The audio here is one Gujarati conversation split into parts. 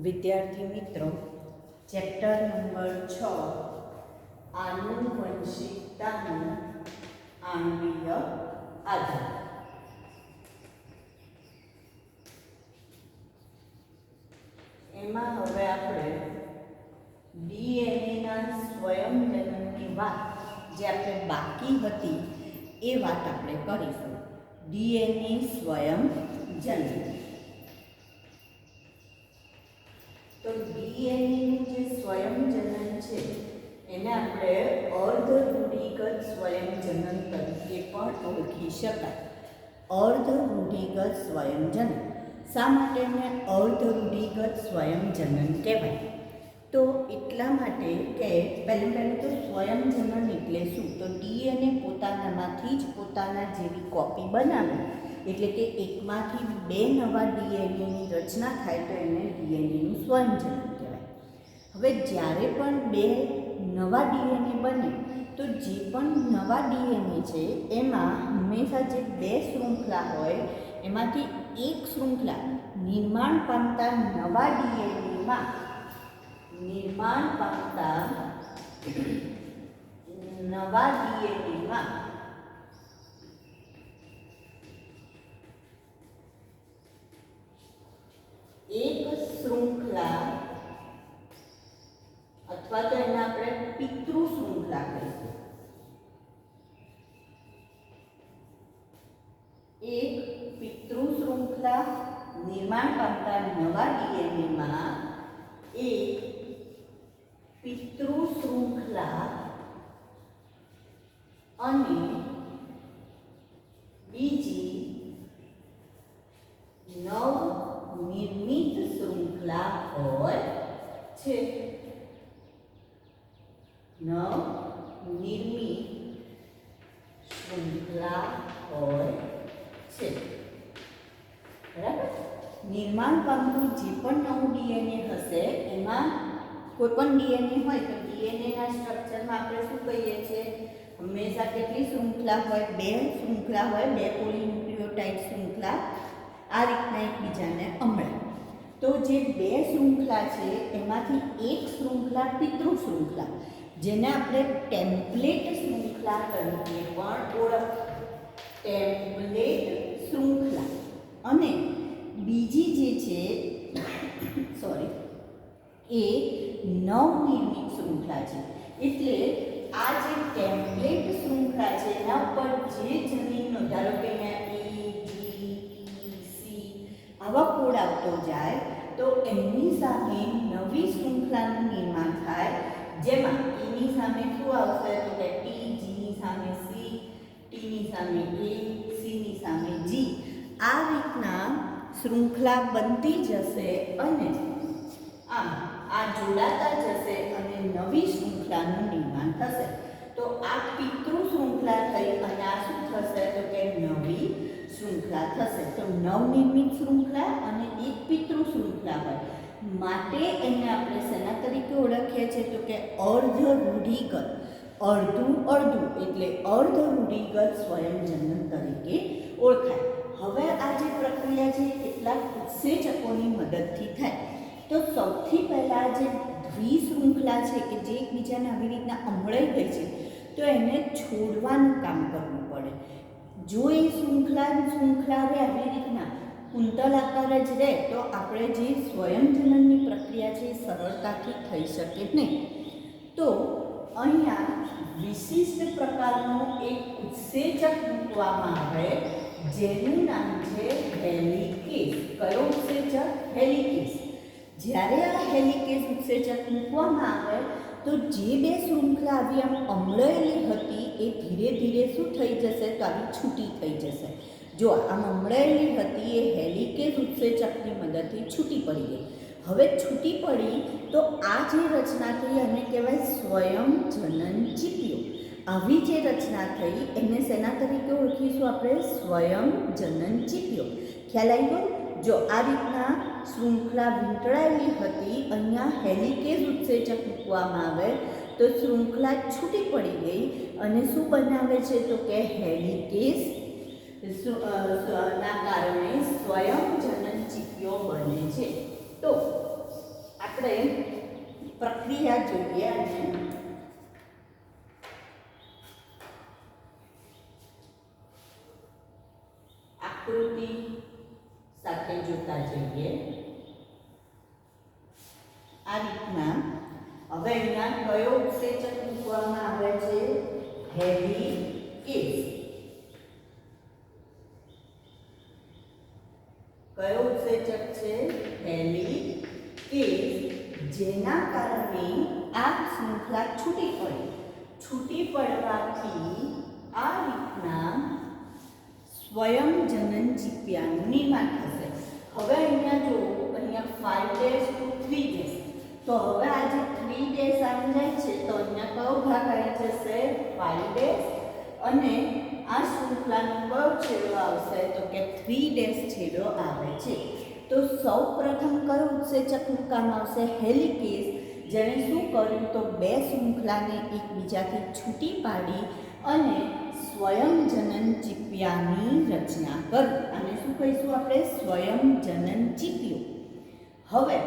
વિદ્યાર્થી મિત્રો, ચેપ્ટર નંબર 6 આનુવંશિકતાનું આણ્વીય આધાર. એમાં હવે આપણે ડીએનએના સ્વયંજનનની વાત જે આપણે બાકી હતી એ વાત આપણે કરીશું. ડીએનએ સ્વયંજનન. તો ડીએનએનું જે સ્વયંજનન છે એને આપણે અર્ધ રૂઢિગત સ્વયંજનન તરીકે પણ ઓળખી શકાય. અર્ધ રૂઢિગત સ્વયંજનન. શા માટે એને અર્ધ રૂઢિગત સ્વયંજનન કહેવાય? તો એટલા માટે કે પહેલું તો સ્વયંજનન એટલે શું? તો ડીએનએ પોતાનામાંથી જ પોતાના જેવી કોપી બનાવે, એટલે કે એકમાંથી બે નવા ડીએનએની રચના થાય તો એને ડીએનએનું સ્વયંજનન કહેવાય. હવે જ્યારે પણ બે નવા ડીએનએ બને તો જે પણ નવા ડીએનએ છે એમાં હંમેશા જે બે શૃંખલા હોય એમાંથી એક શૃંખલા નિર્માણ પામતા નવા ડીએનએમાં એક શૃંખલા અથવા તો એને આપણે પિતૃ શૃંખલા કહીશું. એક પિતૃ શૃંખલા નિર્માણ પામતા નવા ડીએનએમાં એક પિતૃ શૃંખલા અને બીજી નવનિર્મિત શૃંખલા હોય છે. નવનિર્મિત શૃંખલા હોય છે. બરાબર? નિર્માણ પામતું જે પણ નવું ડીએનએ હશે એમાં કોઈ પણ ડીએનએ હોય તો ડીએનએના સ્ટ્રક્ચરમાં આપણે શું કહીએ છીએ? હંમેશા કેટલી શૃંખલા હોય? બે શૃંખલા હોય, બે પોલીન્યુક્લિયોટાઇડ શૃંખલા આ રીતના એકબીજાને અમળે. તો જે બે શૃંખલા છે એમાંથી એક શૃંખલા પિતૃ શૃંખલા, જેને આપણે ટેમ્પલેટ શૃંખલા તરીકે પણ ઓળખીએ. ટેમ્પલેટ શૃંખલા. અને બીજી જે છે એ નવનિર્મિત શૃંખલા છે. એટલે આ જે ટેમ્પલેટ શૃંખલા છે એના ઉપર જે જનીનનો, ધારો કે અહીંયા AGTC આવા કોડ આવતો જાય તો એમની સામે નવી શૃંખલાનું નિર્માણ થાય, જેમાં એની સામે શું આવશે? તો કે T, G ની સામે C, T ની સામે A, C ની સામે G. આ રીતના શૃંખલા બનતી જશે અને આ જોડાતા જશે અને નવી શૃંખલાનું નિર્માણ થશે. તો આ પિતૃ શૃંખલા થઈ અને આ શું થશે? તો કે નવી શૃંખલા થશે. તો નવનિર્મિત શૃંખલા અને એક પિતૃ શૃંખલા હોય માટે એને આપણે શેના તરીકે ઓળખીએ છીએ? તો કે અર્ધ રૂઢિગત. અડધું અડધું એટલે અર્ધ રૂઢિગત સ્વયંજનન તરીકે ઓળખાય. હવે આ જે પ્રક્રિયા છે કેટલાક ઉત્સેચકોની મદદથી થાય. તો સૌથી પહેલાં જે દ્વિશૃંખલા છે કે જે એકબીજાને આવી રીતના અમળાઈ ગઈ છે તો એને છોડવાનું કામ કરવું પડે. જો એ શૃંખલા રહે આવી રીતના કુંતલ આકાર જ રહે તો આપણે જે સ્વયંજનનની પ્રક્રિયા છે એ સરળતાથી થઈ શકે નહીં. તો અહીંયા વિશિષ્ટ પ્રકારનો એક ઉત્સેચક મૂકવામાં આવે જેનું નામ છે હેલિકેઝ. કયો ઉત્સેચક? હેલિકેઝ. જ્યારે આ હેલિકેઝ ઉત્સેચક મૂકવામાં આવે તો જે બે શૃંખલા આવી આમ અમળાયેલી હતી એ ધીરે ધીરે શું થઈ જશે? તો આવી છૂટી થઈ જશે. જો આમ અમળાયેલી હતી એ હેલિકેઝ ઉત્સેચકની મદદથી છૂટી પડી ગઈ. હવે છૂટી પડી તો આ જે રચના થઈ એને કહેવાય સ્વયંજનન ચીપિયો. આવી જે રચના થઈ એને શેના તરીકે ઓળખીશું આપણે? સ્વયંજનન ચીપિયો. ખ્યાલ આવ્યો? જો આ રીતના શૃંખલા વીંટળાયેલી હતી, અહીંયા હેલિકેઝ ઉત્સેચક મૂકવામાં આવે તો શૃંખલા છૂટી પડી ગઈ અને શું બનાવે છે? તો કે હેલિકેઝ ના કારણે સ્વયંજનન ચીપિયો બને છે. તો આપણે પ્રક્રિયા જોઈએ અને આકૃતિ સાથે જોતા જઈએ. આ રીતના હવે અહીંયા કયો ઉત્સેચક મૂકવામાં આવે છે? હેલિકેઝ. કયો ઉત્સેચક છે? હેલિકેઝ, જેના કારણે આ શૃંખલા છૂટી પડી. છૂટી પડવાથી આ રીતના સ્વયંજનન ચીપિયાનું નિર્માણ થશે. હવે અહીંયા જો અહીંયા 5 to 3 તો હવે આ જે 3 આવી જાય છે તો અહીંયા કયો ભાગ આવી જશે? 5 અને આ શૃંખલાનો કયો છેડો આવશે? તો કે 3 છેડો આવે છે. તો સૌ પ્રથમ કયો ઉત્સેચક મૂકવામાં આવશે? હેલિકેઝ, જેણે શું કર્યું? તો બે શૃંખલાને એકબીજાથી છૂટી પાડી અને સ્વયંજનન ચીપિયાની રચના કરી. અને શું કહીશું આપણે? સ્વયંજનન ચીપિયો. હવે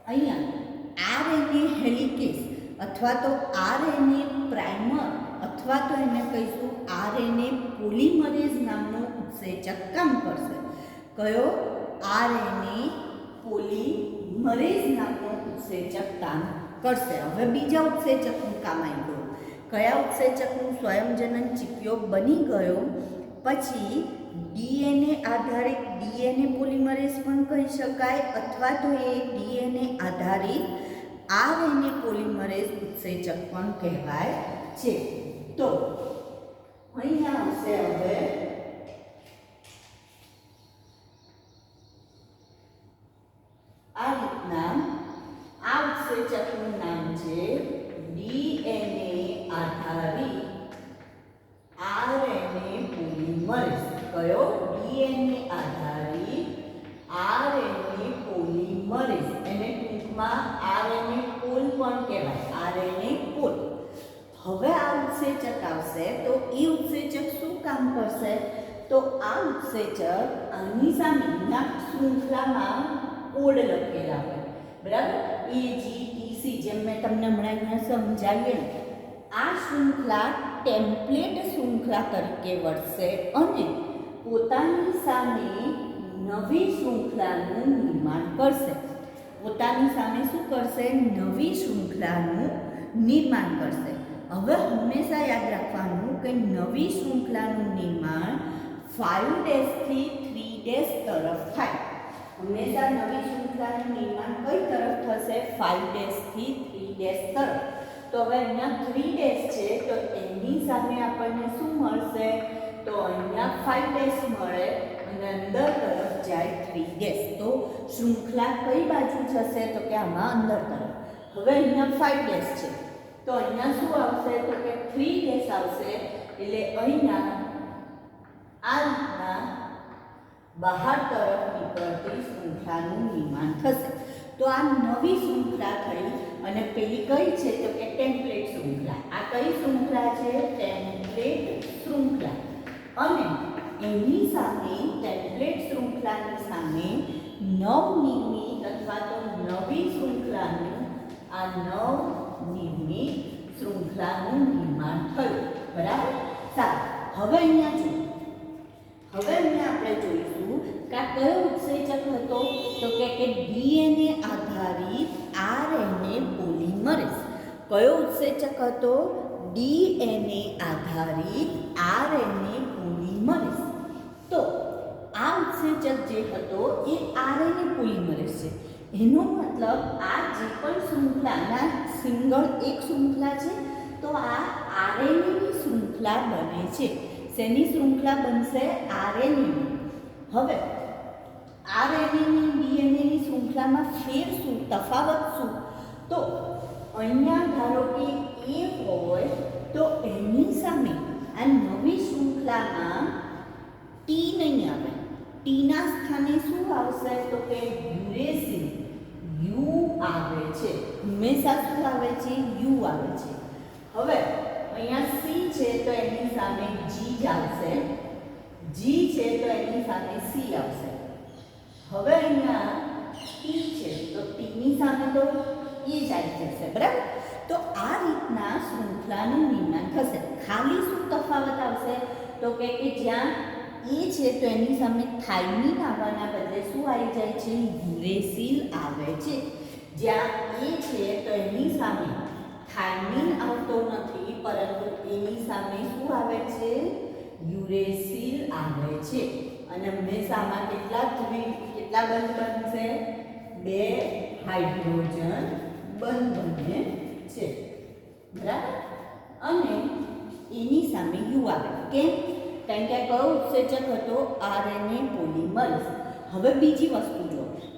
અહીંયા આરએનએ હેલિકેઝ અથવા તો આરએનએ પ્રાઇમર અથવા તો એને કહીશું આરએનએ પોલિમરેઝ નામનો ઉત્સેચક કામ કરશે. કયો? આરએનએ પોલિમરેઝ નામનો ઉત્સેચક કામ કરશે. હવે બીજા ઉત્સેચકનું કામ આવી ગયું. કયા ઉત્સેચકનું સ્વયંજનન ચીપિયો બની ગયો? પછી ડીએનએ આધારિત ડીએનએ પોલિમરેઝ પણ કહી શકાય અથવા તો એ ડીએનએ આધારિત આરએનએ પોલિમરેઝ ઉત્સેચક પણ કહેવાય છે. તો અહીંયા આવશે હવે આ રીતના આ ઉત્સેચકનું નામ છે ડીએનએ આધારિત આરએનએ પોલિમરેઝ. કયો? ડીએનએ આધારિત આરએનએ પોલિમરેઝ. એને ટૂંકમાં આરએનએ પોલ પણ કહેવાય. RNA pol. હવે આ ઉત્સેચક આવશે તો એ ઉત્સેચક શું કામ કરશે? તો આ ઉત્સેચક આની સામે શૃંખલામાં કોડ લખેલા હોય, બરાબર? AGTC, જેમ મેં તમને હમણાં સમજાવ્યું. આ શૃંખલા ટેમ્પલેટ શૃંખલા તરીકે વર્તશે અને પોતાની સામે નવી શૃંખલાનું નિર્માણ કરશે. પોતાની સામે શું કરશે? નવી શૃંખલાનું નિર્માણ કરશે. હવે હંમેશા યાદ રાખવાનું કે નવી શૃંખલાનું નિર્માણ 5 થી 3 તરફ થાય. હંમેશા નવી શૃંખલાનું નિર્માણ કઈ તરફ થશે? 5 થી 3 તરફ. તો હવે અહીંયા 3 છે તો એની સામે આપણને શું મળશે? તો અહીંયા 5 મળે અને અંદર તરફ જાય 3. તો શૃંખલા કઈ બાજુ જશે? તો કે આમાં અંદર તરફ. હવે અહીંયા 5 છે તો અહીંયા શું આવશે? તો કે 3 આવશે. એટલે અહીંયા આ રીતના બહાર તરફ નીકળતી શૃંખલાનું નિર્માણ થશે. તો આ નવી શૃંખલા થઈ અને પેલી કઈ છે? તો કે ટેમ્પલેટ શૃંખલા. આ કઈ શૃંખલા છે? ટેમ્પલેટ શૃંખલા. અને એની સામે ટેમ્પલેટ શૃંખલાની સામે નવનિર્મિત અથવા તો નવી શૃંખલાનું આ નવનિર્મિત શૃંખલાનું નિર્માણ થયું, બરાબર? સારું. હવે અહીંયા જો હવે અહીંયા આપણે જોઈશું કે આ કયો ઉત્સેચક હતો? તો કે ડીએનએ આધારિત આરએનએ પોલિમરેઝ. કયો ઉત્સેચક હતો? ડીએનએ આધારિત આરએનએ પોલિમરેઝ. તો આ ઉત્સેચક જે હતો એ આરએનએ પોલિમરેઝ છે. એનો મતલબ આ જે પણ શૃંખલાના સિંગલ એક શૃંખલા છે તો આ આરએનએની શૃંખલા બને છે. શેની શૃંખલા બનશે? આરએનએની. હવે આરએનએની ડીએનએની શૃંખલામાં ફેર શું? તફાવત શું? તો અહીંયા ધારો કે એ હોય તો એની સામે આ નવી શૃંખલામાં ટી નહીં આવે. ટીના સ્થાને શું આવશે? તો કે યુરેસિન. યુ આવે છે. હંમેશા શું આવે છે? યુ આવે છે. હવે અહીંયા સી છે તો એની સામે જી જ આવશે. જી છે તો એની સામે સી આવશે. હવે અહીંયા ટી છે તો ટીની એની સામે તો એ જ આવી જશે, બરાબર. તો આ રીતના શૃંખલાનું નિર્માણ થશે. ખાલી શું તફાવત આવશે તો કે જ્યાં એ છે તો એની સામે થાઇમિન આવવાના બદલે શું આવી જાય છે? યુરેસિલ આવે છે. જ્યાં એ છે તો એની સામે થાઇમિન આવતો નથી, પરંતુ એની સામે શું આવે છે? યુરેસિલ આવે છે. અને હંમેશામાં કેટલા બંધ બનશે? 2 હાઇડ્રોજન બંધ બને છે, બરાબર. અને એની સામે યુ આવે. કેમ? કારણ કે કયો ઉત્સેચક હતો? RNA polymerase. હવે બીજી વસ્તુ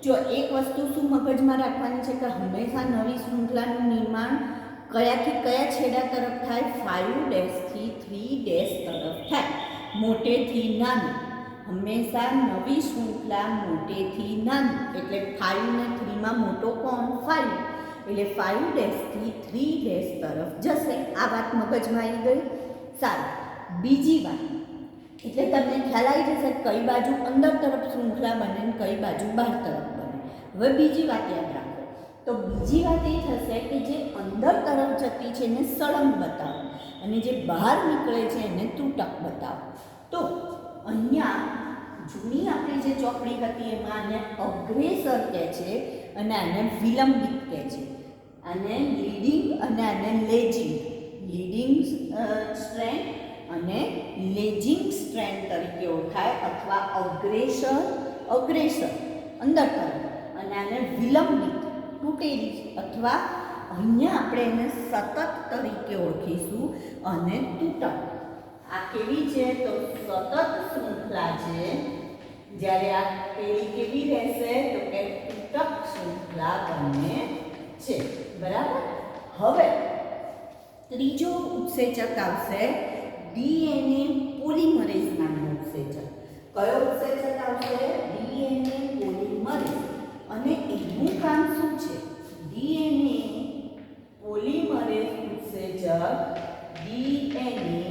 જો એક વસ્તુ શું મગજમાં રાખવાની છે કે હંમેશા નવી શૃંખલાનું નિર્માણ કયાથી કયા છેડા તરફ થાય? 5' થી 3' તરફ થાય, મોટેથી નાનું. હંમેશા નવી શૃંખલા મોટેથી નાનું, એટલે 5 ને 3 માં મોટો કોણ? 5. એટલે 5' થી 3' તરફ જશે. આ વાત મગજમાં આવી ગઈ. સારું. બીજી વાત, એટલે તમને ખ્યાલ આવી જશે કઈ બાજુ અંદર તરફ શૃંખલા બને ને કઈ બાજુ બહાર તરફ બને. હવે બીજી વાત યાદ રાખો. તો બીજી વાત એ થશે કે જે અંદર તરફ જતી છે એને સળંગ બતાવો અને જે બહાર નીકળે છે એને તૂટક બતાવો. તો અહીંયા જૂની આપણી જે ચોપડી હતી એમાં આને અગ્રેસર કહે છે અને આને વિલંબિત કહે છે. આને લીડિંગ અને આને લેજિંગ, લીડિંગ સ્ટ્રેન્ડ અને લેજિંગ સ્ટ્રેન્ડ તરીકે ઓળખાય, અથવા અગ્રેસર અંદર તરફ, અને આને વિલંબિત તૂટેલી, અથવા અહીંયા આપણે એને સતત તરીકે ઓળખીશું અને તૂટક. આ કેવી છે? તો સતત શૃંખલા છે. જ્યારે આ પેલી કેવી રહેશે? તો કે તૂટક શૃંખલા બને છે, બરાબર. હવે ત્રીજો ઉત્સેચક આવશે ડીએનએ પોલિમરેઝ નામનો ઉત્સેચક. કયો ઉત્સેચક આવશે? DNA polymerase. અને એનું કામ શું છે? ડીએનએ પોલિમરેઝ ઉત્સેચક, ડીએનએ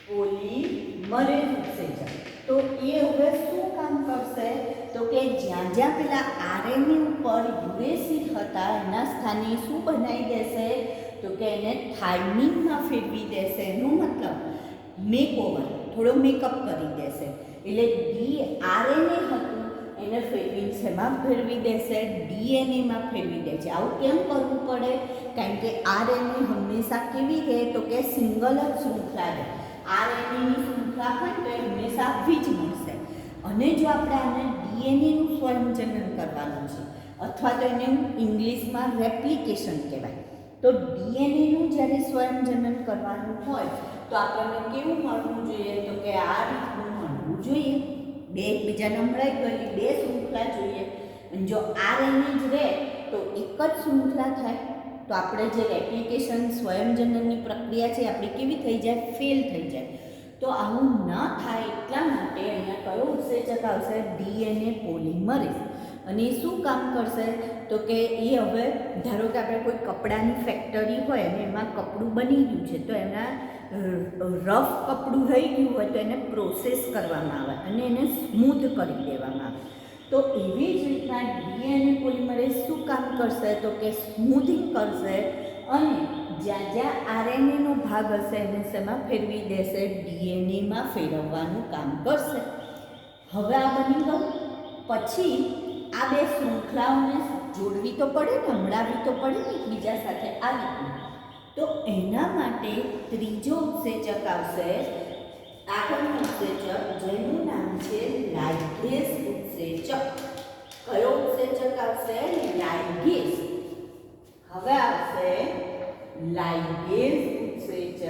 પોલિમરેઝ ઉત્સેચક. તો એ હવે શું કામ કરશે? તો કે જ્યાં જ્યાં પેલા આરએનએ ઉપર યુરેસિલ હતા એના સ્થાને શું બનાવી દેશે? તો કે એને થાઇમિનમાં ફેરવી દેશે. એનો મતલબ મેકઓવર, થોડો મેકઅપ કરી દેશે. એટલે આરએનએ હતું એને ફેરવીને શેમાં ફેરવી દેશે? ડીએનએમાં ફેરવી દે છે. આવું કેમ કરવું પડે? કારણ કે આરએનએ હંમેશા કેવી રહે? તો કે સિંગલ જ શૃંખલા રહે. આરએનએની શૃંખલા હોય તો એ હંમેશા આવી જ મળશે. અને જો આપણે આને ડીએનએનું સ્વયંજનન કરવાનું છે, અથવા તો એને ઇંગ્લિશમાં રેપ્લિકેશન કહેવાય, તો ડીએનએનું જ્યારે સ્વયંજનન કરવાનું હોય તો આપણને કેવું મળવું જોઈએ? તો કે આ રીતનું મળવું જોઈએ. બે એકબીજાને મળાઈ ગયેલી 2 શૃંખલા જોઈએ. અને જો આરએનએ જ રહે તો એક જ શૃંખલા થાય. તો આપણે જે રેપ્લિકેશન સ્વયંજનનની પ્રક્રિયા છે આપણી કેવી થઈ જાય? ફેલ થઈ જાય. તો આવું ન થાય એટલા માટે અહીંયા કયો ઉત્સેચક આવશે? DNA polymerase. અને એ શું કામ કરશે? તો કે એ હવે ધારો કે આપણે કોઈ કપડાની ફેક્ટરી હોય અને એમાં કપડું બની ગયું છે, તો એના રફ કપડું રહી ગયું હોય તો એને પ્રોસેસ કરવામાં આવે અને એને સ્મૂથ કરી દેવામાં આવે. તો એવી જ રીતના ડીએનએ પોલિમરેઝ શું કામ કરશે? તો કે સ્મૂથિંગ કરશે અને જ્યાં જ્યાં આરએનએનો ભાગ હશે એને શેમાં ફેરવી દેશે? ડીએનએમાં ફેરવવાનું કામ કરશે. હવે આ બની ગયું. પછી આ 2 શૃંખલાઓને જોડવી તો પડે ને, મળાવી તો પડે ને એકબીજા સાથે આ રીતનું. તો એના માટે ત્રીજો ઉત્સેચક આવશે, આગળનો ઉત્સેચક, જેનું નામ છે લાઇગેઝ ઉત્સેચક. કયો ઉત્સેચક આવશે? લાઇગેઝ. હવે આવશે લાઇગેઝ ઉત્સેચક.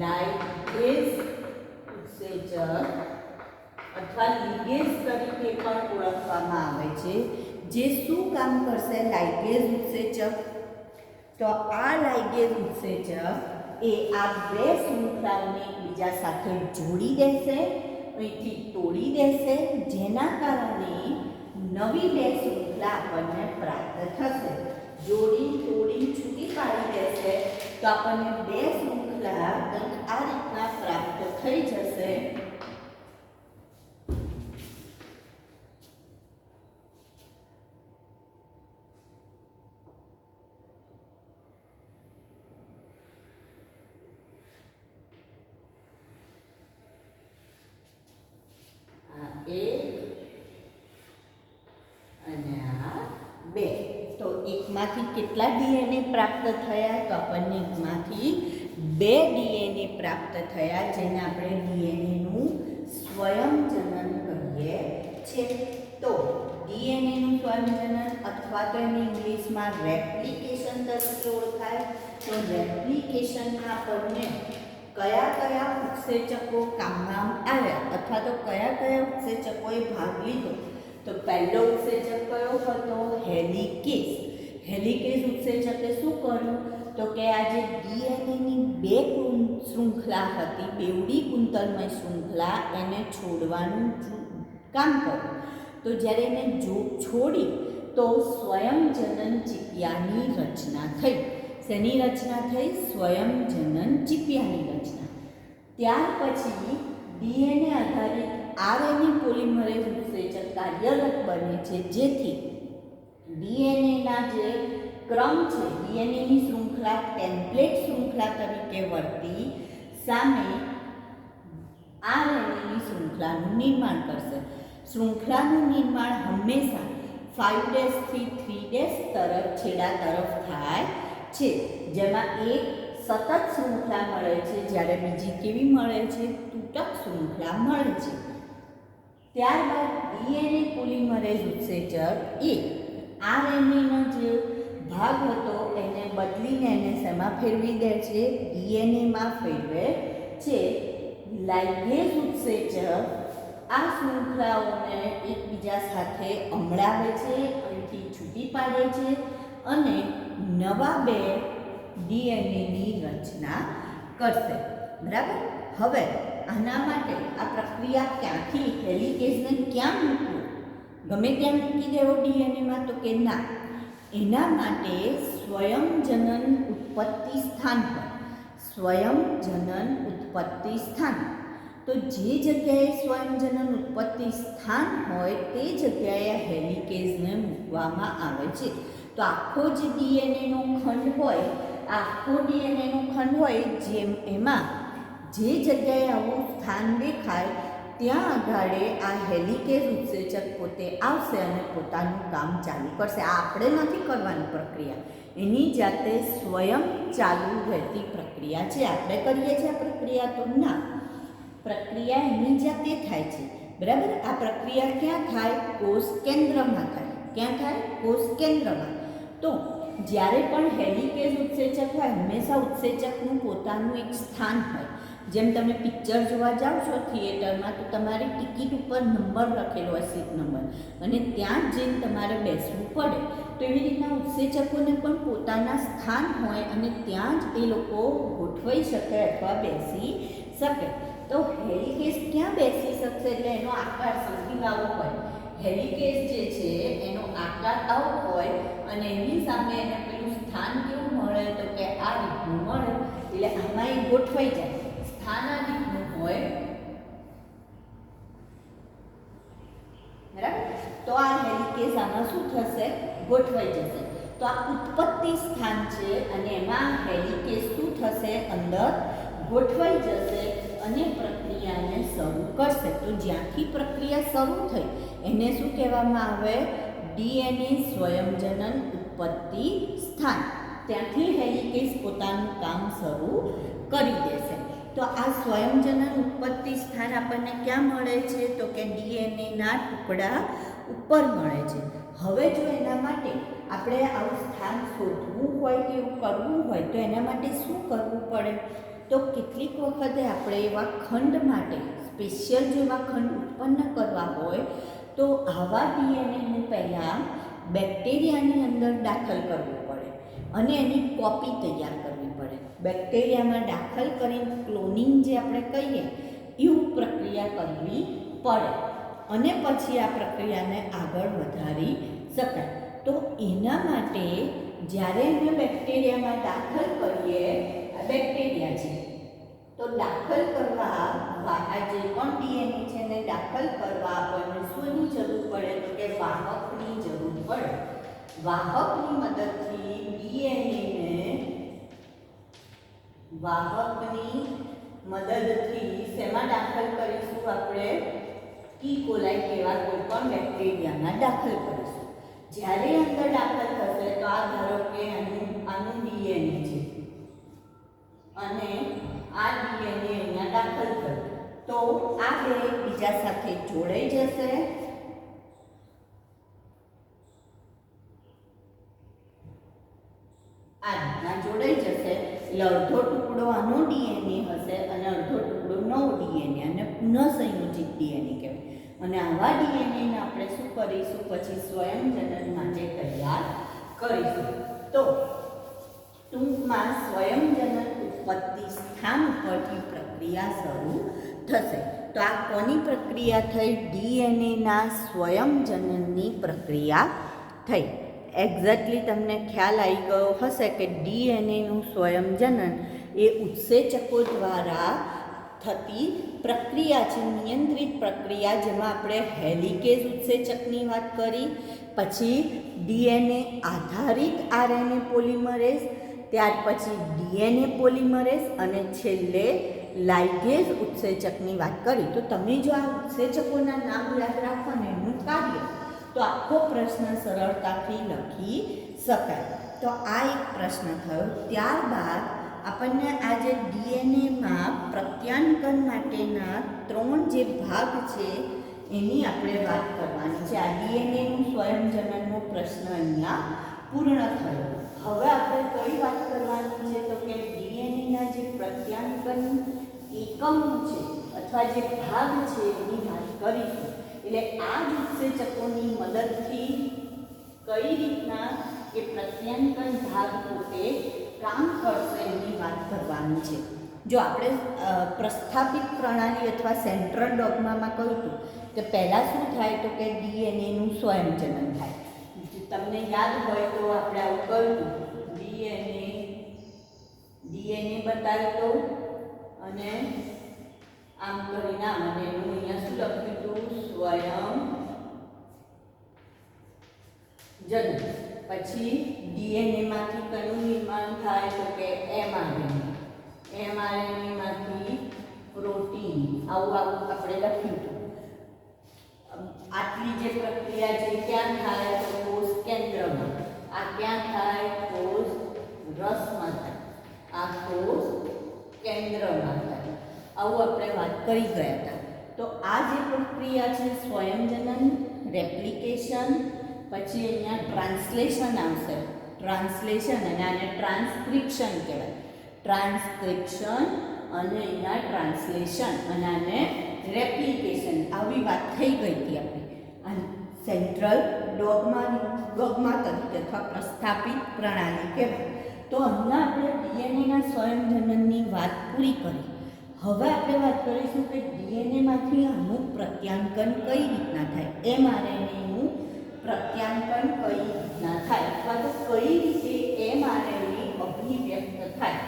લાઇગેઝ ઉત્સેચક અથવા લિગેઝ તરીકે પણ ઓળખવામાં આવે છે. જે શું કામ કરશે? લાઇગેઝ ઉત્સેચક. તો આ લાઇગેઝ ઉત્સેચક એ આ 2 શૃંખલાઓને એકબીજા સાથે જોડી દેશે, અહીંથી તોડી દેશે, જેના કારણે નવી 2 શૃંખલા આપણને પ્રાપ્ત થશે. જોડી તોડી છૂટી પાડી દેશે તો આપણને 2 શૃંખલા આ રીતના પ્રાપ્ત થઈ જશે. અને આ 2. તો એકમાંથી કેટલા ડીએનએ પ્રાપ્ત થયા? તો આપણને એકમાંથી 2 ડીએનએ પ્રાપ્ત થયા, જેને આપણે ડીએનએનું સ્વયંજનન કહીએ છીએ. તો ડીએનએનું સ્વયંજનન અથવા તો એને ઇંગ્લિશમાં રેપ્લિકેશન તરીકે ઓળખાય. તો રેપ્લિકેશનમાં આપણને કયા કયા ઉત્સેચકો કામમાં આવ્યા અથવા તો કયા કયા ઉત્સેચકોએ ભાગ લીધો? તો પહેલો ઉત્સેચક કયો હતો? હેલિકેઝ. હેલિકેઝ ઉત્સેચકે શું કર્યું? તો કે આ જે ડીએનએની 2 શૃંખલા હતી, બેવડી કુંતલમય શૃંખલા, એને છોડવાનું કામ કર્યું. તો જ્યારે એને છોડી તો સ્વયંજનન ચીપિયાની રચના થઈ. શેની રચના થઈ? સ્વયંજનન ચીપિયાની રચના. ત્યાર પછી ડીએનએ આધારિત આરએનએ પોલિમરેઝ ઉત્સેચક કાર્યરત બને છે, જેથી ડીએનએના જે ક્રમ છે, ડીએનએની શૃંખલા ટેમ્પલેટ શૃંખલા તરીકે વર્તી સામે આરએનએની શૃંખલાનું નિર્માણ કરશે. શૃંખલાનું નિર્માણ હંમેશા 5' થી 3' તરફ છેડા તરફ થાય છે, જેમાં એક સતત શૃંખલા મળે છે, જ્યારે બીજી કેવી મળે છે? તૂટક શૃંખલા મળે છે. ત્યારબાદ ડીએનએ પોલિમરેઝ ઉત્સેચક એ આરએનએનો જે ભાગ હતો એને બદલીને એને શેમાં ફેરવી દે છે? ડીએનએમાં ફેરવે છે. લાઇગેઝ ઉત્સેચક આ શૃંખલાઓને એકબીજા સાથે અમડાવે છે, અહીંથી છૂટી પાડે છે અને નવા 2 ડીએનએની રચના કરશે. બરાબર. હવે આના માટે આ પ્રક્રિયા ક્યાંથી, હેલિકેઝને ક્યાં મૂકવું? ગમે ત્યાં મૂકી દેવો ડીએનએમાં? તો કે ના, એના માટે સ્વયંજનન ઉત્પત્તિ સ્થાન પર, સ્વયંજનન ઉત્પત્તિ સ્થાન. તો જે જગ્યાએ સ્વયંજનન ઉત્પત્તિ સ્થાન હોય તે જગ્યાએ હેલિકેઝને મૂકવામાં આવે છે. તો આખો જે ડીએનએનો ખંડ હોય, આખો ડીએનએનો ખંડ હોય, જેમ એમાં જે જગ્યાએ આવું સ્થાન દેખાય ત્યાં આગળ આ હેલિકેઝ ઉત્સેચક પોતે આવશે અને પોતાનું કામ ચાલુ કરશે. આ આપણે નથી કરવાની પ્રક્રિયા, એની જાતે સ્વયં ચાલુ રહેતી પ્રક્રિયા છે. આપણે કરીએ છીએ આ પ્રક્રિયા? તો ના, પ્રક્રિયા એની જાતે થાય છે. બરાબર. આ પ્રક્રિયા ક્યાં થાય? કોષ કેન્દ્રમાં થાય. ક્યાં થાય? કોષ કેન્દ્રમાં. તો જ્યારે પણ હેલિકેઝ ઉત્સેચક હોય, હંમેશા ઉત્સેચકનું પોતાનું એક સ્થાન હોય. જેમ તમે પિક્ચર જોવા જાઓ છો થિયેટરમાં, તો તમારી ટિકિટ ઉપર નંબર લખેલો હોય, સીટ નંબર, અને ત્યાં જ જઈને તમારે બેસવું પડે. તો એવી રીતના ઉત્સેચકોને પણ પોતાના સ્થાન હોય અને ત્યાં જ એ લોકો ગોઠવાઈ શકે અથવા બેસી શકે. તો હેલિકેઝ ક્યાં બેસી શકશે? એટલે એનો આકાર સમથિંગ આવો હોય. હેલિકેઝ જે છે એનો આકાર આવો હોય અને એની સામે એને પેલું સ્થાન કેવું મળે? તો કે આ રીતનું મળે. એટલે આમાં એ ગોઠવાઈ જાય. સ્થાન આ રીતનું હોય. બરાબર. તો આ હેલિકેઝ આમાં શું થશે? ગોઠવાઈ જશે. તો આ ઉત્પત્તિ સ્થાન છે અને એમાં હેલિકેઝ શું થશે? અંદર ગોઠવાઈ જશે અને પ્રક્રિયાને શરૂ કરશે. તો જ્યાંથી પ્રક્રિયા શરૂ થઈ એને શું કહેવામાં આવે? ડીએનએ સ્વયંજનન ઉત્પત્તિ સ્થાન. ત્યાંથી હેલિકેઝ પોતાનું કામ શરૂ કરી દેશે. તો આ સ્વયંજનન ઉત્પત્તિ સ્થાન આપણને ક્યાં મળે છે? તો કે ડીએનએના ટુકડા ઉપર મળે છે. હવે જો એના માટે આપણે આવું સ્થાન શોધવું હોય કે એવું કરવું હોય તો એના માટે શું કરવું પડે? તો કેટલીક વખતે આપણે એવા ખંડ માટે સ્પેશિયલ જો એવા ખંડ ઉત્પન્ન કરવા હોય તો આવા ડીએનએને પહેલાં બેક્ટેરિયાની અંદર દાખલ કરવું પડે અને એની કોપી તૈયાર કરવી પડે. બેક્ટેરિયામાં દાખલ કરીને ક્લોનિંગ જે આપણે કહીએ એવું પ્રક્રિયા કરવી પડે અને પછી આ પ્રક્રિયાને આગળ વધારી શકાય. તો એના માટે જ્યારે એને બેક્ટેરિયામાં દાખલ કરીએ, આ બેક્ટેરિયા છે, તો દાખલ કરવા આ જે પણ ડીએનએ છે એને દાખલ કરવા આપણને શોની જરૂર પડે? તો કે વાહકની જરૂર પડે. વાહકની મદદથી ડીએનએને વાહકની મદદથી શેમાં દાખલ કરીશું? આપણે ઈ કોલાઈ જેવા કોઈ પણ બેક્ટેરિયામાં દાખલ કરીશું. જ્યારે અંદર દાખલ થશે તો આ ધારો કે આનું ડીએનએ છે અને આ ડીએનએ અહીંયા દાખલ થશે તો આ બે એકબીજા સાથે જોડાઈ જશે આ રીતના જોડાઈ જશે એટલે અડધો ટુકડો આનો ડીએનએ હશે અને અડધો ટુકડો નવો ડીએનએ અને પુનઃસંયોજિત ડીએનએ કહેવાય અને આવા ડીએનએને આપણે શું કરીશું પછી સ્વયંજનન માટે તૈયાર કરીશું તો ટૂંકમાં સ્વયંજનન ઉત્પત્તિ સ્થાન ઉપરથી પ્રક્રિયા શરૂ થશે તો આ કોની પ્રક્રિયા થઈ ડીએનએના સ્વયંજનનની પ્રક્રિયા થઈ એક્ઝેક્ટલી તમને ખ્યાલ આવી ગયો હશે કે ડીએનએનું સ્વયંજનન એ ઉત્સેચકો દ્વારા થતી પ્રક્રિયા છે નિયંત્રિત પ્રક્રિયા જેમાં આપણે હેલિકેઝ ઉત્સેચકની વાત કરી પછી ડીએનએ આધારિત આરએનએ પોલિમરેઝ ત્યાર પછી ડીએનએ પોલિમરેઝ અને છેલ્લે લાઇગેઝ ઉત્સેચકની વાત કરી તો તમે જો આ ઉત્સેચકોના નામ યાદ રાખો ને એનું કાર્ય તો આખો પ્રશ્ન સરળતાથી લખી શકાય તો આ એક પ્રશ્ન થયો ત્યારબાદ આપણને આ જે ડીએનએમાં પ્રત્યાંકન માટેના 3 જે ભાગ છે એની આપણે વાત કરવાની છે આ ડીએનએનું સ્વયંજનનનો પ્રશ્ન અહીંયા પૂર્ણ થયો હવે આપણે કઈ વાત કરવાની છે તો કે ડીએનએના જે પ્રત્યાંકન એકમ છે અથવા જે ભાગ છે એની વાત કરીશું એટલે આ જ ઉત્સેચકોની મદદથી કઈ રીતના એ પ્રત્યાંકન ભાગ પોતે કામ કરશે એની વાત કરવાની છે જો આપણે પ્રસ્થાપિત પ્રણાલી અથવા સેન્ટ્રલ ડોગ્મામાં કહ્યું હતું કે પહેલાં શું થાય તો કે ડીએનએનું સ્વયંજનન થાય તમને યાદ હોય તો આપણે આવું કહ્યું ડીએનએ બતાવ્યું તો અને આમ કરીને આમ અને એનું અહીંયા શું લખ્યું હતું સ્વયંજનન પછી ડીએનએમાંથી કયું નિર્માણ થાય તો કે એમઆરએનએમાંથી પ્રોટીન આવું આપણે લખ્યું હતું આટલી જે પ્રક્રિયા છે ક્યાં થાય તો કોષ કેન્દ્રમાં આ ક્યાં થાય કોષ રસમાં થાય આ કોષ કેન્દ્રમાં થાય આવું આપણે વાત કરી ગયા હતા તો આ જે પ્રક્રિયા છે સ્વયંજનન રેપ્લિકેશન પછી અહીંયા ટ્રાન્સલેશન આવશે ટ્રાન્સલેશન અને આને ટ્રાન્સક્રિપ્શન કહેવાય ટ્રાન્સક્રિપ્શન અને અહીંયા ટ્રાન્સલેશન અને આને રેપ્લિકેશન આવી વાત થઈ ગઈ હતી આપણી અને સેન્ટ્રલ ડોગમા તરીકે અથવા પ્રસ્થાપિત પ્રણાલી કહેવાય તો હમણાં આપણે ડીએનએના સ્વયંજનનની વાત પૂરી કરી હવે આપણે વાત કરીશું કે ડીએનએમાંથી આનું પ્રત્યાંકન કઈ રીતના થાય એમઆરએનએનું પ્રત્યાંકન કઈ રીતના થાય અથવા તો કઈ રીતે એમઆરએનએ અભિવ્યક્ત થાય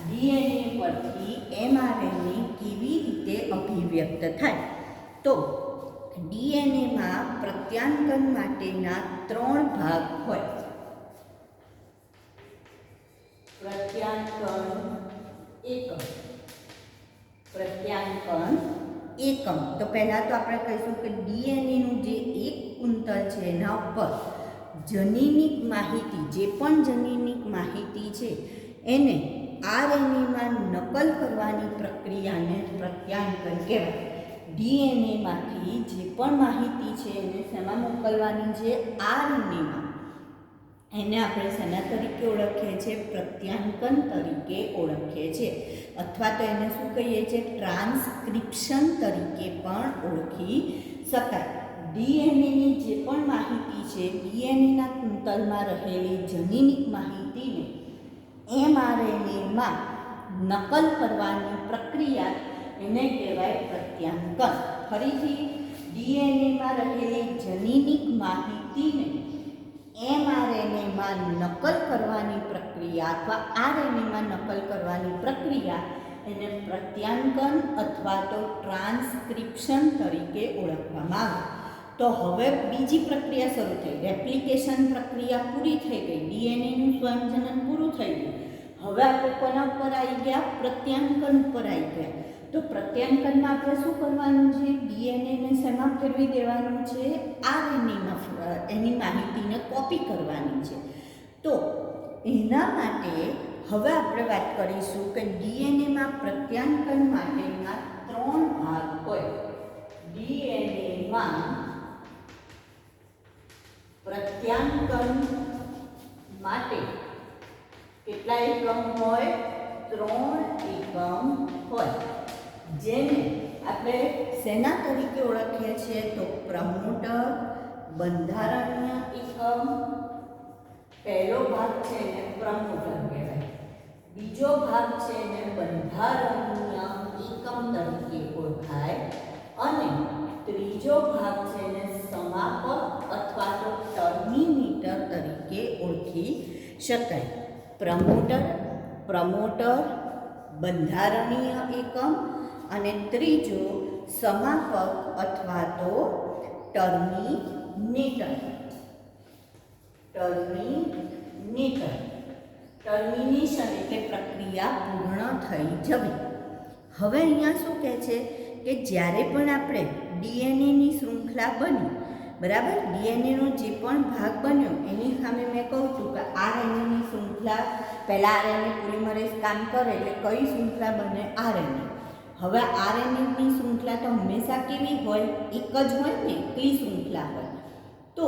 ડીએનએ પરથી એમઆરએનએ કેવી રીતે અભિવ્યક્ત થાય તો ડીએનએમાં પ્રત્યાંકન માટેના 3 ભાગ હોય પ્રત્યાંકન એકમ તો પહેલાં તો આપણે કહીશું કે ડીએનએનું જે એક કુંતલ છે એના ઉપર જનીનિક માહિતી જે પણ જનીનિક માહિતી છે એને આરએનએમાં નકલ કરવાની પ્રક્રિયાને પ્રત્યાંકન કહેવાય ડીએનએમાંથી જે પણ માહિતી છે એને શેમાં મોકલવાની છે આરએનએમાં એને આપણે શેના તરીકે ઓળખીએ છીએ પ્રત્યાંકન તરીકે ઓળખીએ છીએ અથવા તો એને શું કહીએ છીએ ટ્રાન્સક્રિપ્શન તરીકે પણ ઓળખી શકાય ડીએનએની જે પણ માહિતી છે ડીએનએના કુંતલમાં રહેલી જનીનિક માહિતીને એમઆરએનએમાં નકલ કરવાની પ્રક્રિયા એને કહેવાય પ્રત્યાંકન ફરીથી ડીએનએમાં રહેલી જનીનિક માહિતીને એમઆરએનએમાં નકલ કરવાની પ્રક્રિયા અથવા આરએનએમાં નકલ કરવાની પ્રક્રિયા એને પ્રત્યાંકન અથવા તો ટ્રાન્સક્રિપ્શન તરીકે ઓળખવામાં આવે તો હવે બીજી પ્રક્રિયા શરૂ થઈ રેપ્લિકેશન પ્રક્રિયા પૂરી થઈ ગઈ ડીએનએનું સ્વયંજનન પૂરું થઈ ગયું હવે આપણે કોના ઉપર આવી ગયા પ્રત્યાંકન ઉપર આવી ગયા તો પ્રત્યાંકનમાં આપણે શું કરવાનું છે? ડીએનએને શેમાં ફેરવી દેવાનું છે? આરએનએમાં એની માહિતીને કોપી કરવાની છે. તો એના માટે હવે આપણે વાત કરીશું કે ડીએનએમાં પ્રત્યાંકન માટેના 3 ભાગ હોય. ડીએનએમાં પ્રત્યાંકન માટે કેટલા એકમ હોય? 3 એકમ હોય, જેને આપણે શેના તરીકે ઓળખીએ છીએ? તો પ્રમોટર, બંધારણીય એકમ. પહેલો ભાગ છે એને પ્રમોટર કહેવાય, બીજો ભાગ છે એને બંધારણીય એકમ તરીકે ઓળખાય, અને ત્રીજો ભાગ છે એને સમાપક અથવા તો ટર્મિનેટર તરીકે ઓળખી શકાય. પ્રમોટર, બંધારણીય એકમ અને ત્રીજો સમાપક અથવા તો ટર્મિનેટર. ટર્મિનેશન એટલે પ્રક્રિયા પૂર્ણ થઈ જવી. હવે અહીંયા શું કહે છે કે જ્યારે પણ આપણે ડીએનએની શૃંખલા બની, બરાબર, ડીએનએનો જે પણ ભાગ બન્યો એની સામે મેં કહું છું કે આરએનએની શૃંખલા, પહેલાં આરએનએ પોલિમરેઝ કામ કરે એટલે કઈ શૃંખલા બને? આરએનએ. હવે આરએનએની શૃંખલા તો હંમેશા કેવી હોય? એક જ હોય ને, એકલી શૃંખલા હોય. તો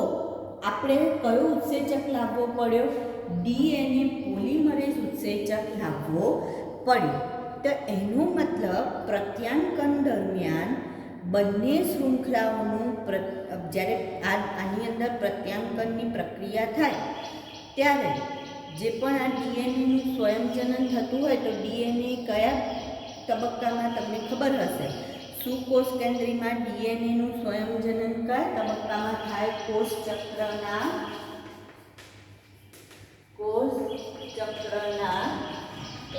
આપણે કયો ઉત્સેચક લાવવો પડ્યો? ડીએનએ પોલિમરેઝ ઉત્સેચક લાવવો પડ્યો. તો એનો મતલબ પ્રત્યાંકન દરમિયાન બંને શૃંખલાઓનું જ્યારે આની અંદર પ્રત્યાંકનની પ્રક્રિયા થાય ત્યારે જે પણ આ ડીએનએનું સ્વયંજનન થતું હોય તો ડીએનએ કયા તબક્કામાં તમને ખબર હશે? સુકોષ કેન્દ્રીમાં ડીએનએનું સ્વયંજનન કયા તબક્કામાં થાય? કોષ ચક્રના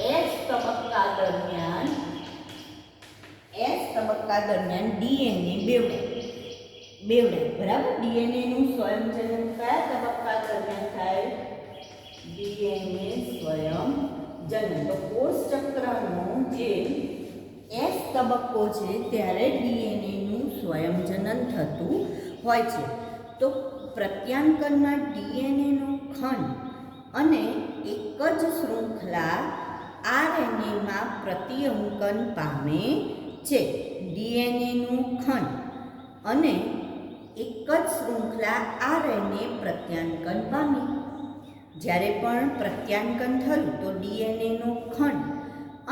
એસ તબક્કા દરમિયાન ડીએનએ બેવડે, બરાબર. ડીએનએનું સ્વયંજનન કયા તબક્કા દરમિયાન થાય? ડીએનએ સ્વયંજનન. તો કોષ ચક્રનો જે એસ તબક્કો છે ત્યારે ડીએનએનું સ્વયંજનન થતું હોય છે. તો પ્રત્યાંકનમાં ડીએનએનો ખંડ અને એક જ શૃંખલા આરએનએમાં પ્રતિઅંકન પામે છે. ડીએનએનું ખંડ અને એક જ શૃંખલા આરએનએ પ્રત્યાંકન પામી. જ્યારે પણ પ્રત્યાંકન થયું તો ડીએનએનો ખંડ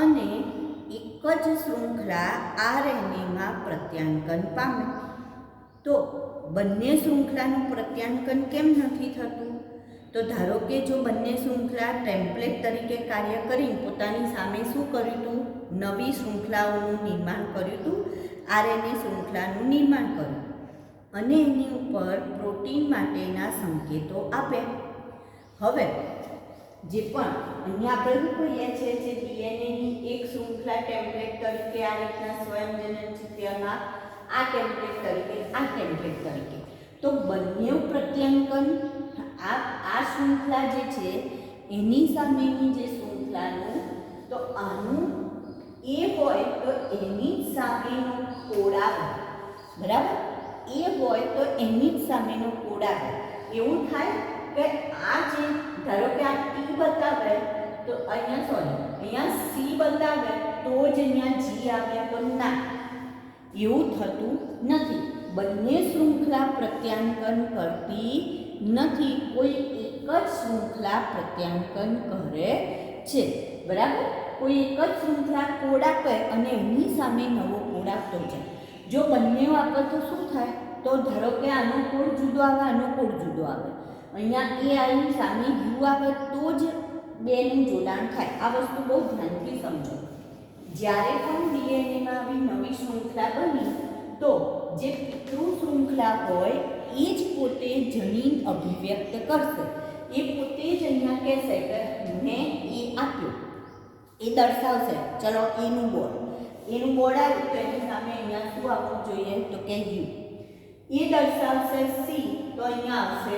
અને એક જ શૃંખલા આરએનએમાં પ્રત્યાંકન પામે. તો બંને શૃંખલાનું પ્રત્યાંકન કેમ નથી થતું? તો ધારો કે જો બંને શૃંખલા ટેમ્પલેટ તરીકે કાર્ય કરીને પોતાની સામે શું કર્યું હતું? નવી શૃંખલાઓનું નિર્માણ કર્યું હતું, આરએનએ શૃંખલાનું નિર્માણ કર્યું અને એની ઉપર પ્રોટીન માટેના સંકેતો આપ્યા. હવે જે પણ અહીંયા આપણે શું કહીએ છીએ જે ડીએનએની એક શૃંખલા ટેમ્પલેટ તરીકે આ રીતના સ્વયંજનન છે તેમાં આ ટેમ્પલેટ તરીકે તો બંને પ્રત્યાંકન આ શૃંખલા જે છે એની સામેની જે શૃંખલાનું, તો આનું એ હોય તો એની જ સામેનો કોડ આવે, બરાબર. એ હોય તો એની જ સામેનો કોડ આવે. એવું થાય કે આ જે ધારો કે આ ટી બતાવે તો અહીંયા સી બતાવે તો જ અહીંયા જી આવે, તો ના, એવું થતું નથી. બંને શૃંખલા પ્રત્યાંકન કરતી નથી, કોઈ એક જ શૃંખલા પ્રત્યાંકન કરે છે, બરાબર. કોઈ એક જ શૃંખલા કોડ આપે અને એની સામે નવો કોડ આપતો જાય. જો બંને આપે તો શું થાય? તો ધારો કે આનો કોડ જુદો આવે, આનો કોડ જુદો આવે, અહીંયા એ આની સામે યુ આવે તો જ બેનું જોડાણ થાય. આ વસ્તુ બહુ ધ્યાનથી સમજો. જ્યારે પણ ડીએનએમાં આવી નવી શૃંખલા બની તો જે પિતૃ શૃંખલા હોય એ જ પોતે જનીન અભિવ્યક્ત કરશે. એ પોતે જ અહીંયા કહેશે કે મેં એ આપ્યો, એ દર્શાવશે. ચલો એનું બોર્ડ આવ્યું તો એની સામે અહીંયા શું આવવું જોઈએ? તો કે યુ. એ દર્શાવશે સી તો અહીંયા આવશે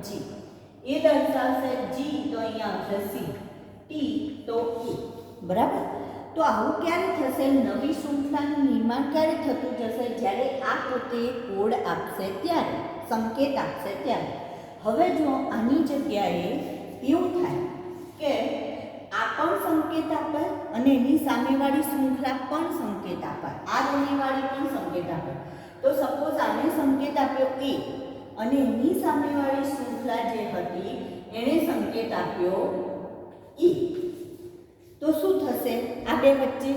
જી. એ દર્શાવશે જી તો અહીંયા આવશે સી. ટી તો એ, બરાબર. તો તો આવું ક્યારે થશે? નવી શૃંખલાનું નિર્માણ ક્યારે થતું જશે? જ્યારે આ પોતે કોડ આપશે ત્યારે, સંકેત આપશે ત્યારે. હવે જો આની જગ્યાએ એવું થાય કે આ પણ સંકેત આપે અને એની સામેવાળી શૃંખલા પણ સંકેત આપે, આ બંનેવાળી પણ સંકેત આપે. તો સપોઝ આને સંકેત આપ્યો A અને એની સામેવાળી શૃંખલા જે હતી એણે સંકેત આપ્યો E. તો શું થશે? આ બે વચ્ચે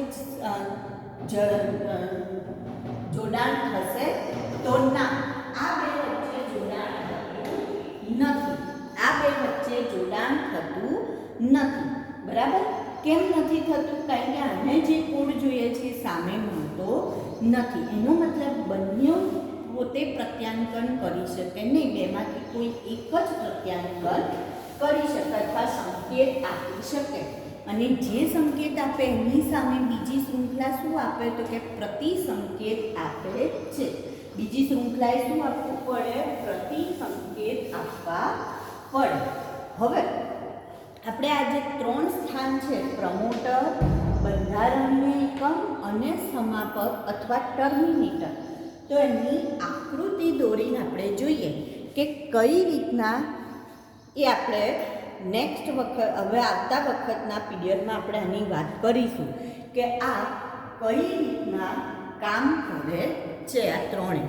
જોડાણ થશે? તો ના, આ બે વચ્ચે જોડાણ થતું નથી. આ બે વચ્ચે જોડાણ થતું નથી. બરાબર? કેમ નથી થતું? કારણ કે આને જે કોડ જોઈએ છે સામે મળતો નથી. એનો મતલબ બંને પોતે પ્રત્યાંકન કરી શકે નહીં. બેમાંથી કોઈ એક જ પ્રત્યાંકન કરી શકે અથવા સંકેત આપી શકે. અને જે સંકેત આપે એની સામે બીજી શૃંખલા શું આપે? તો કે પ્રતિસંકેત આપે છે. બીજી શૃંખલાએ શું આપવું પડે? પ્રતિસંકેત આપવા પડે. હવે આપણે આ જે 3 સ્થાન છે, પ્રમોટર, બંધારણીય એકમ અને સમાપક અથવા ટર્મિનેટર, તો એની આકૃતિ દોરીને આપણે જોઈએ કે કઈ રીતના એ આપણે નેક્સ્ટ વખત, હવે આવતા વખતના પીરિયડમાં આપણે આની વાત કરીશું કે આ કઈ રીતના કામ કરે છે આ ત્રણે.